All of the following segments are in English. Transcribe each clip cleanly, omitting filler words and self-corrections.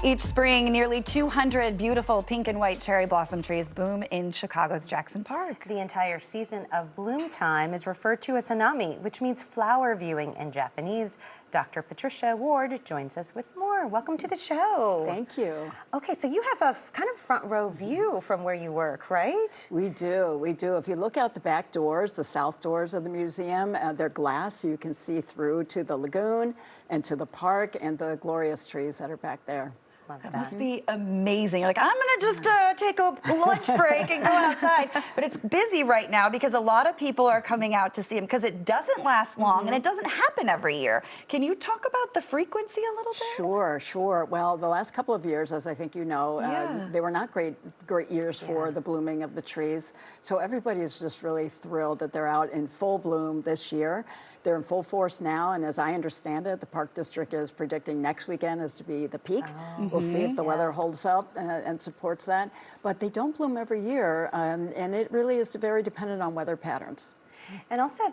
Each spring, nearly 200 beautiful pink and white cherry blossom trees bloom in Chicago's Jackson Park. The entire season of bloom time is referred to as hanami, which means flower viewing in Japanese. Dr. Patricia Ward joins us with more. Welcome to the show. Thank you. Okay, so you have a kind of front row view from where you work, right? We do. If you look out the back doors, the south doors of the museum, they're glass, so you can see through to the lagoon and to the park and the glorious trees that are back there. That must be amazing. You're like, I'm gonna just take a lunch break and go outside. But it's busy right now because a lot of people are coming out to see them because it doesn't last long and it doesn't happen every year. Can you talk about the frequency a little bit? Sure. Well, the last couple of years, as I think you know, they were not great years for the blooming of the trees. So everybody is just really thrilled that they're out in full bloom this year. They're in full force now, and as I understand it, the Park District is predicting next weekend is to be the peak. We'll see if the weather holds up and supports that. But they don't bloom every year, and it really is very dependent on weather patterns. And also,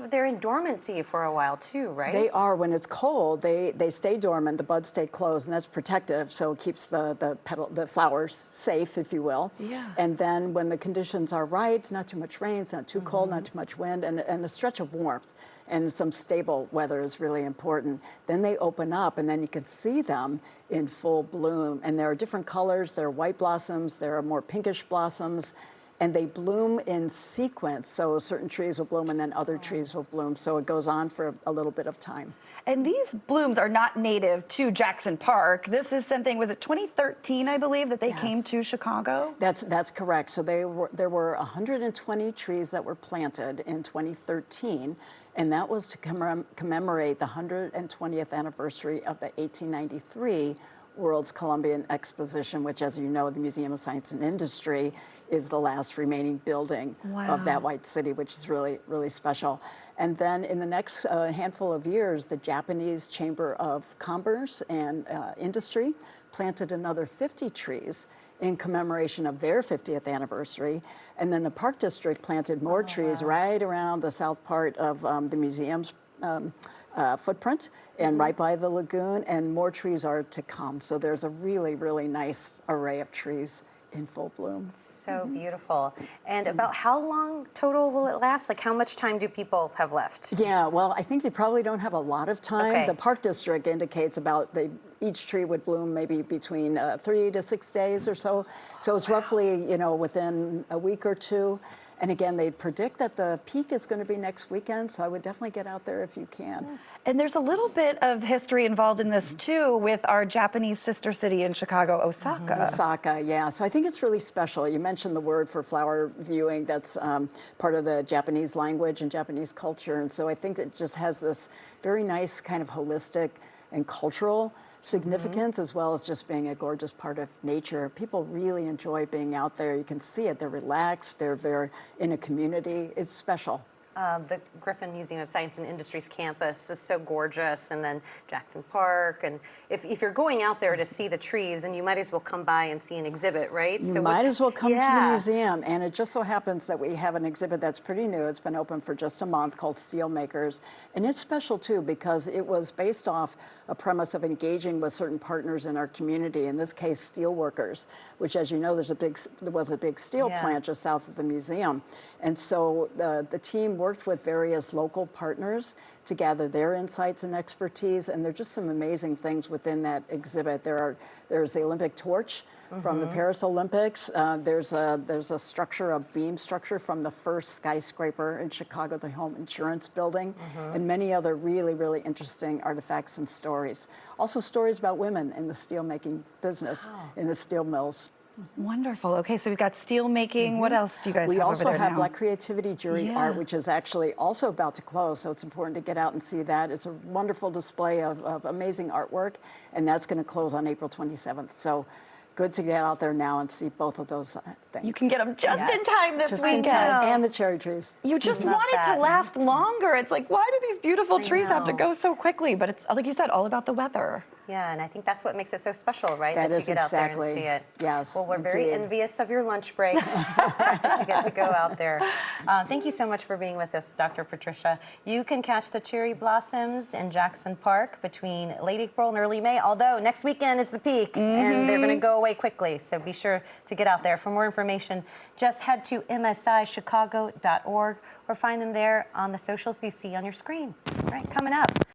they're in dormancy for a while too, right? They are. When it's cold, they stay dormant. The buds stay closed, and that's protective, so it keeps the flowers safe, if you will. Yeah. And then when the conditions are right, not too much rain, it's not too cold, not too much wind, and a stretch of warmth, and some stable weather is really important. Then they open up, and then you can see them in full bloom. And there are different colors. There are white blossoms. There are more pinkish blossoms. And they bloom in sequence, so certain trees will bloom and then other trees will bloom, so it goes on for a little bit of time. And these blooms are not native to Jackson Park. This is something, was it 2013, I believe, that they came to Chicago? That's correct. So there were 120 trees that were planted in 2013, and that was to commemorate the 120th anniversary of the 1893 World's Columbian Exposition, which, as you know, the Museum of Science and Industry is the last remaining building of that White City, which is really, really special. And then in the next handful of years, the Japanese Chamber of Commerce and Industry planted another 50 trees in commemoration of their 50th anniversary. And then the Park District planted more trees right around the south part of the museum's footprint and right by the lagoon, and more trees are to come. So there's a really, really nice array of trees in full bloom. So beautiful. And about how long total will it last? Like, how much time do people have left? Yeah, well, I think they probably don't have a lot of time. Okay. The Park District indicates about each tree would bloom maybe between 3 to 6 days or so. So it's roughly, within a week or two. And again, they predict that the peak is going to be next weekend, so I would definitely get out there if you can. And there's a little bit of history involved in this too with our Japanese sister city in Chicago, Osaka. Osaka, yeah. So I think it's really special. You mentioned the word for flower viewing. That's part of the Japanese language and Japanese culture. And so I think it just has this very nice kind of holistic and cultural significance, as well as just being a gorgeous part of nature. People really enjoy being out there. You can see it. They're relaxed. They're very in a community. It's special. The Griffin Museum of Science and Industries campus is so gorgeous, and then Jackson Park. And if you're going out there to see the trees, then you might as well come by and see an exhibit, right? You might as well come to the museum. And it just so happens that we have an exhibit that's pretty new. It's been open for just a month, called Steelmakers. And it's special too because it was based off a premise of engaging with certain partners in our community, in this case, steel workers, which, as you know, there was a big steel plant just south of the museum. And so the team worked with various local partners to gather their insights and expertise, and there are just some amazing things within that exhibit. There's the Olympic torch from the Paris Olympics. There's a structure, a beam structure from the first skyscraper in Chicago, the Home Insurance Building, and many other really, really interesting artifacts and stories. Also stories about women in the steelmaking business, in the steel mills. Wonderful. Okay, so we've got steel making. What else do you guys have over there now? We also have Black Creativity Jury Art, which is actually also about to close, so it's important to get out and see that. It's a wonderful display of amazing artwork, and that's going to close on April 27th. So good to get out there now and see both of those things. You can get them just in time this weekend. And the cherry trees. You just want it to last longer. It's like, why do these beautiful trees have to know. go so quickly, but it's, like you said, all about the weather. Yeah, and I think that's what makes it so special, right? That you is get out there and exactly- see it. yes, Well, we're very indeed. envious of your lunch breaks that you get to go out there. Thank you so much for being with us, Dr. Patricia. You can catch the cherry blossoms in Jackson Park between late April and early May, although next weekend is the peak and they're going to go away quickly. So be sure to get out there. For more information, just head to msichicago.org or find them there on the socials you see on your screen. All right, coming up.